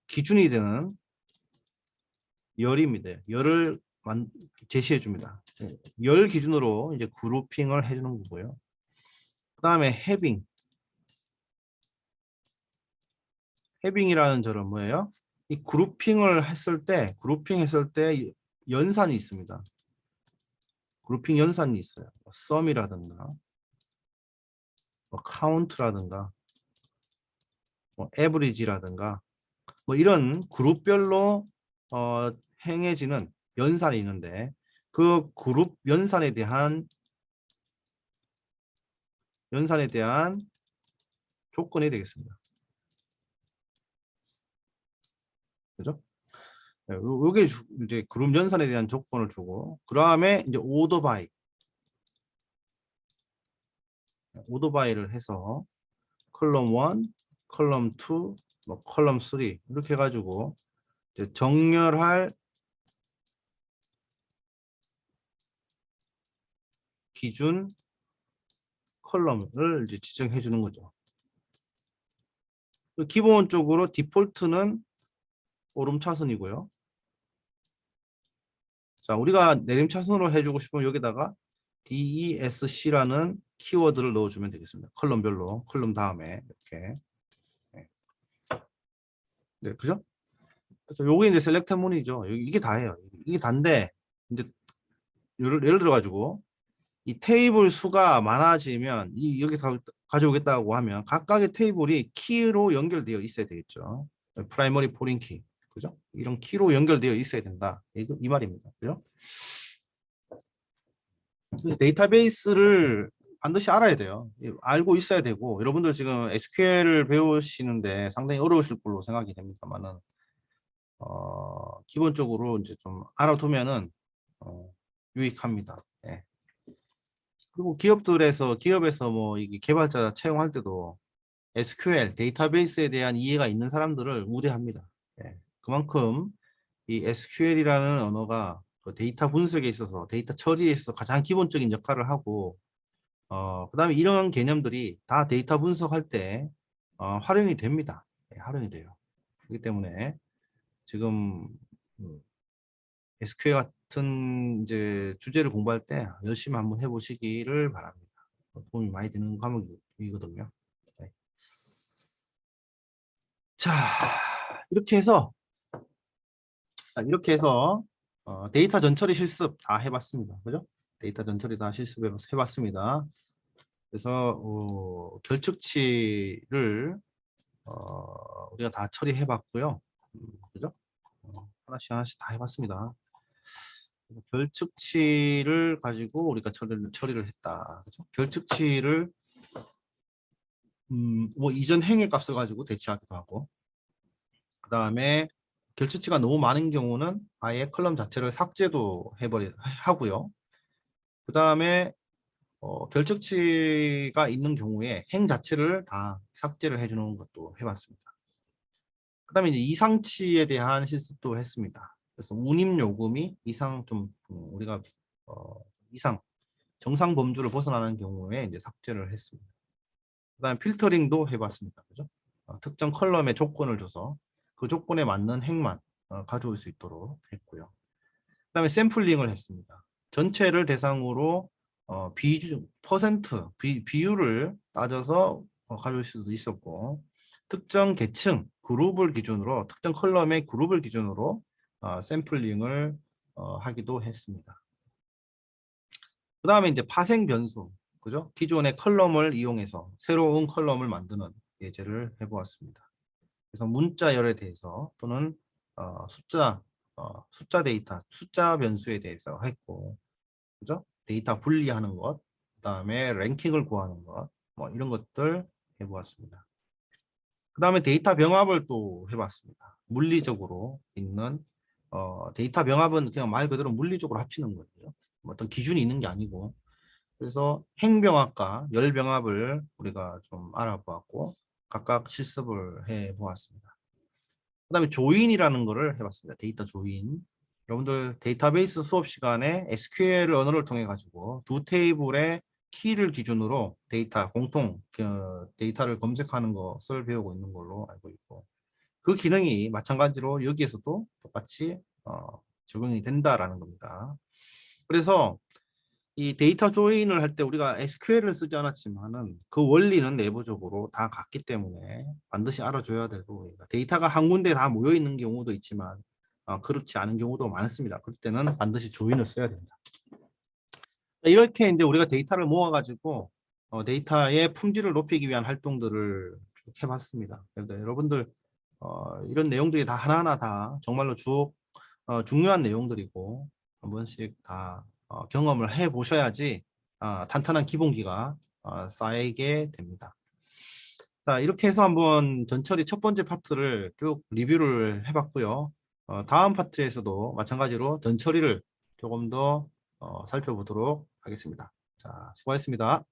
기준이 되는 열입니다. 열을 제시해 줍니다. 열 기준으로 이제 그룹핑을 해주는 거고요. 그 다음에 해빙이라는 절은 뭐예요? 이 그룹핑 했을 때 연산이 있습니다. 그룹핑 연산이 있어요. 썸이라든가, 카운트라든가, 에브리지라든가, 이런 그룹별로 행해지는 연산이 있는데 그 그룹 연산에 대한 조건이 되겠습니다. 그죠? 네, 요게 이제 그룹 연산에 대한 조건을 주고 그 다음에 이제 오더바이를 해서 컬럼 1, 컬럼 2, 컬럼 3 이렇게 해가지고 이제 정렬할 기준 컬럼을 이제 지정해 주는 거죠. 기본적으로 디폴트는 오름차순이고요. 자, 우리가 내림차순으로 해주고 싶으면 여기다가 DESC라는 키워드를 넣어주면 되겠습니다. 컬럼별로, 컬럼 다음에 이렇게. 네, 그죠? 그래서 요게 이제 셀렉트 문이죠. 이게 다예요. 이게 다인데 이제 예를 들어 가지고 이 테이블 수가 많아지면 여기서 가져오겠다고 하면 각각의 테이블이 키로 연결되어 있어야 되겠죠. 프라이머리 포린 키. 그죠? 이런 키로 연결되어 있어야 된다. 이 말입니다. 그죠? 그래서 데이터베이스를 반드시 알아야 돼요. 알고 있어야 되고 여러분들 지금 SQL을 배우시는데 상당히 어려우실 걸로 생각이 됩니다만은 기본적으로 이제 좀 알아두면은 유익합니다. 예. 그리고 기업에서 뭐 이게 개발자 채용할 때도 SQL 데이터베이스에 대한 이해가 있는 사람들을 우대합니다. 예. 그만큼 이 SQL이라는 언어가 그 데이터 분석에 있어서 데이터 처리에 있어서 가장 기본적인 역할을 하고 그다음에 이런 개념들이 다 데이터 분석할 때 활용이 됩니다. 예, 활용이 돼요. 그렇기 때문에 지금 SQL 같은 이제 주제를 공부할 때 열심히 한번 해보시기를 바랍니다. 도움이 많이 되는 과목이거든요. 네. 자, 이렇게 해서 데이터 전처리 실습 다 해봤습니다. 그죠? 데이터 전처리 다 실습해봤습니다. 그래서 결측치를 우리가 다 처리해봤고요. 그죠? 하나씩 다 해봤습니다. 결측치를 가지고 우리가 처리를 했다. 그죠? 결측치를 뭐 이전 행의 값을 가지고 대체하기도 하고 그 다음에 결측치가 너무 많은 경우는 아예 컬럼 자체를 삭제도 하고요. 그 다음에 결측치가 있는 경우에 행 자체를 다 삭제를 해주는 것도 해봤습니다. 그 다음에 이제 이상치에 대한 실습도 했습니다. 그래서 운임 요금이 우리가 이상 정상 범주를 벗어나는 경우에 이제 삭제를 했습니다. 그 다음에 필터링도 해봤습니다. 그죠? 특정 컬럼에 조건을 줘서 그 조건에 맞는 행만 가져올 수 있도록 했고요. 그 다음에 샘플링을 했습니다. 전체를 대상으로 비율을 따져서 가져올 수도 있었고 특정 계층, 특정 컬럼의 그룹을 기준으로 샘플링을 하기도 했습니다. 그 다음에 이제 파생 변수, 그죠? 기존의 컬럼을 이용해서 새로운 컬럼을 만드는 예제를 해보았습니다. 그래서 문자열에 대해서 또는 숫자 데이터, 숫자 변수에 대해서 했고, 그죠? 데이터 분리하는 것, 그 다음에 랭킹을 구하는 것, 뭐 이런 것들 해보았습니다. 그 다음에 데이터 병합을 또 해봤습니다. 물리적으로 있는 데이터 병합은 그냥 말 그대로 물리적으로 합치는 거예요. 어떤 기준이 있는 게 아니고 그래서 행병합과 열병합을 우리가 좀 알아보았고 각각 실습을 해보았습니다. 그 다음에 조인이라는 거를 해봤습니다. 데이터 조인. 여러분들 데이터베이스 수업 시간에 SQL 언어를 통해 가지고 두 테이블의 키를 기준으로 공통 데이터를 검색하는 것을 배우고 있는 걸로 알고 있고, 그 기능이 마찬가지로 여기에서도 똑같이 적용이 된다라는 겁니다. 그래서 이 데이터 조인을 할 때 우리가 SQL을 쓰지 않았지만은 그 원리는 내부적으로 다 같기 때문에 반드시 알아줘야 되고, 데이터가 한 군데 다 모여 있는 경우도 있지만 그렇지 않은 경우도 많습니다. 그럴 때는 반드시 조인을 써야 됩니다. 이렇게 이제 우리가 데이터를 모아가지고 데이터의 품질을 높이기 위한 활동들을 쭉 해봤습니다. 그래서 여러분들 이런 내용들이 다 하나하나 다 정말로 중요한 내용들이고 한 번씩 다 경험을 해 보셔야지 탄탄한 기본기가 쌓이게 됩니다. 자, 이렇게 해서 한번 전처리 첫 번째 파트를 쭉 리뷰를 해봤고요. 다음 파트에서도 마찬가지로 전처리를 조금 더 살펴보도록 하겠습니다. 자, 수고하셨습니다.